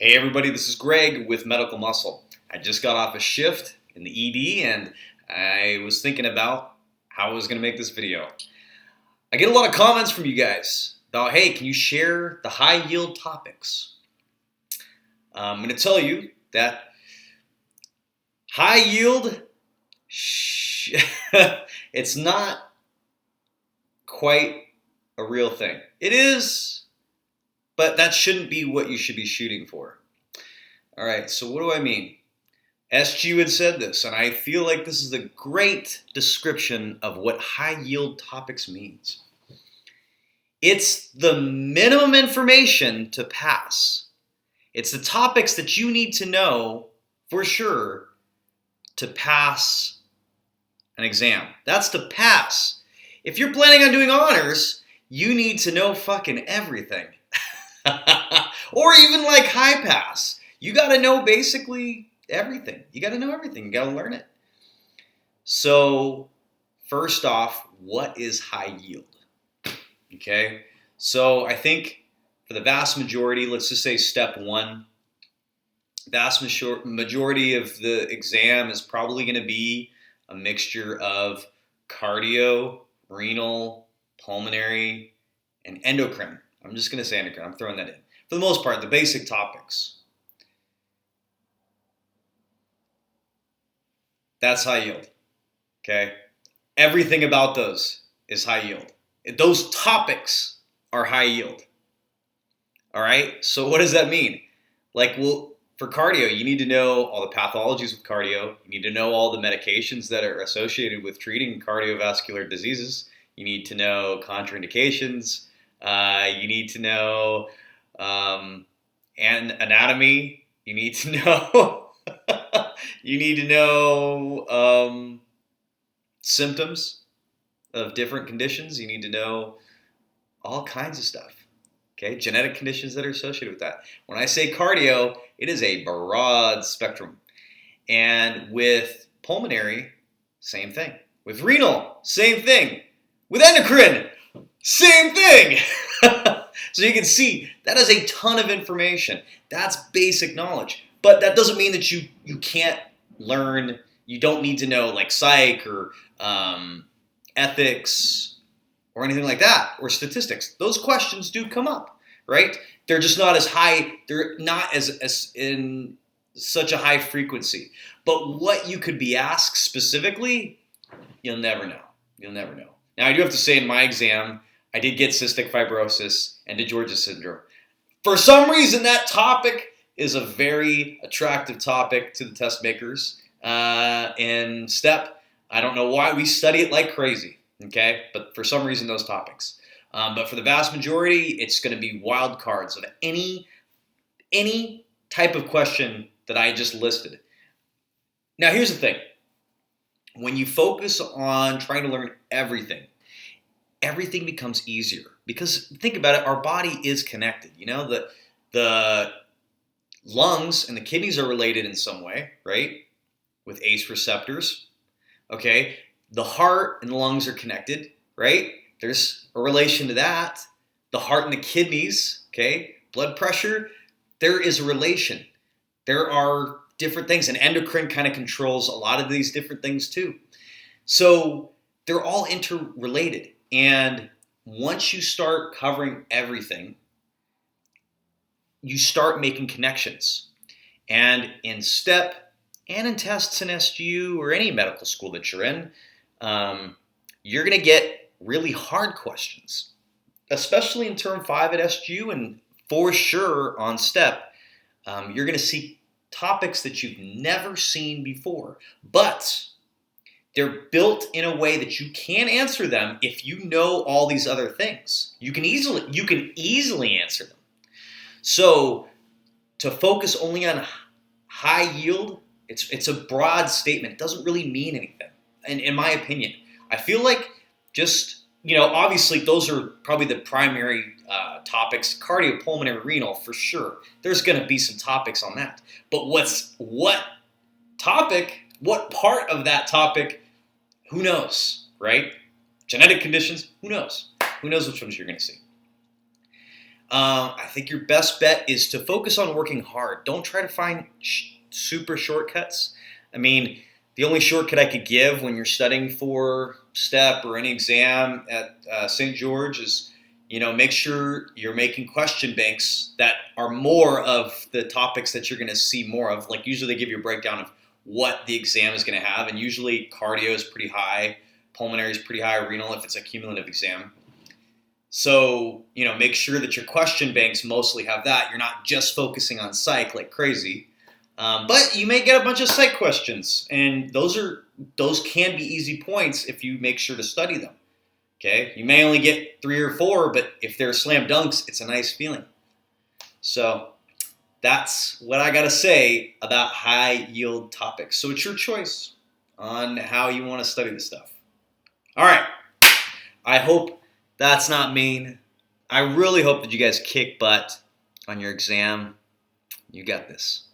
Hey everybody, this is Greg with Medical Muscle. I just got off a shift in the ED and I was thinking about how I was going to make this video. I get a lot of comments from you guys about, hey, can you share the high yield topics? I'm going to tell you that high yield, it's not quite a real thing. It is, but that shouldn't be what you should be shooting for. All right, so what do I mean? SGU had said this, and I feel like this is a great description of what high yield topics means. It's the minimum information to pass. It's the topics that you need to know for sure to pass an exam. That's to pass. If you're planning on doing honors, you need to know fucking everything. Or even like high pass. You got to know basically everything. You got to know everything. You got to learn it. So first off, what is high yield? Okay. So I think for the vast majority, let's just say step one, vast majority of the exam is probably going to be a mixture of cardio, renal, pulmonary, and endocrine. I'm just going to say endocrine. I'm throwing that in. For the most part, the basic topics. That's high yield. Okay? Everything about those is high yield. Those topics are high yield. All right? So what does that mean? Like, well, for cardio, you need to know all the pathologies with cardio. You need to know all the medications that are associated with treating cardiovascular diseases. You need to know contraindications. You need to know and anatomy. You need to know you need to know symptoms of different conditions. You need to know all kinds of stuff. Okay, genetic conditions that are associated with that. When I say cardio, it is a broad spectrum. And with pulmonary, same thing. With renal, same thing. With endocrine, same thing. So you can see that is a ton of information. That's basic knowledge. But that doesn't mean that you can't learn. You don't need to know like psych or ethics or anything like that, or statistics. Those questions do come up, right? They're just not as high. They're not as in such a high frequency. But what you could be asked specifically, you'll never know. You'll never know. Now, I do have to say in my exam, I did get cystic fibrosis and DiGeorge syndrome. For some reason, that topic is a very attractive topic to the test makers. And STEP, I don't know why we study it like crazy, okay? But for some reason, those topics. But for the vast majority, it's going to be wild cards of any type of question that I just listed. Now, here's the thing. When you focus on trying to learn everything becomes easier. Because think about it, our body is connected. You know, the lungs and the kidneys are related in some way, right? With ACE receptors, okay? The heart and the lungs are connected, right? There's a relation to that. The heart and the kidneys, okay? Blood pressure, there is a relation. There are different things, and endocrine kind of controls a lot of these different things too. So they're all interrelated. And once you start covering everything, you start making connections. And in STEP and in tests in SGU or any medical school that you're in, you're going to get really hard questions, especially in Term 5 at SGU and for sure on STEP. You're going to see topics that you've never seen before, but they're built in a way that you can answer them if you know all these other things. You can easily answer them. So to focus only on high yield, it's a broad statement. It doesn't really mean anything, in my opinion. I feel like just, obviously those are probably the primary topics, cardiopulmonary renal for sure. There's going to be some topics on that. But what part of that topic, who knows, right? Genetic conditions, who knows? Who knows which ones you're going to see? I think your best bet is to focus on working hard. Don't try to find super shortcuts. I mean, the only shortcut I could give when you're studying for STEP or any exam at St. George is, make sure you're making question banks that are more of the topics that you're going to see more of. Like usually they give you a breakdown of what the exam is going to have, and usually cardio is pretty high, pulmonary is pretty high, renal if it's a cumulative exam. So, make sure that your question banks mostly have that. You're not just focusing on psych like crazy. But you may get a bunch of psych questions, and those can be easy points if you make sure to study them. Okay, you may only get 3 or 4, but if they're slam dunks, it's a nice feeling. So that's what I gotta say about high yield topics. So it's your choice on how you want to study this stuff. All right, I hope that's not mean. I really hope that you guys kick butt on your exam. You got this.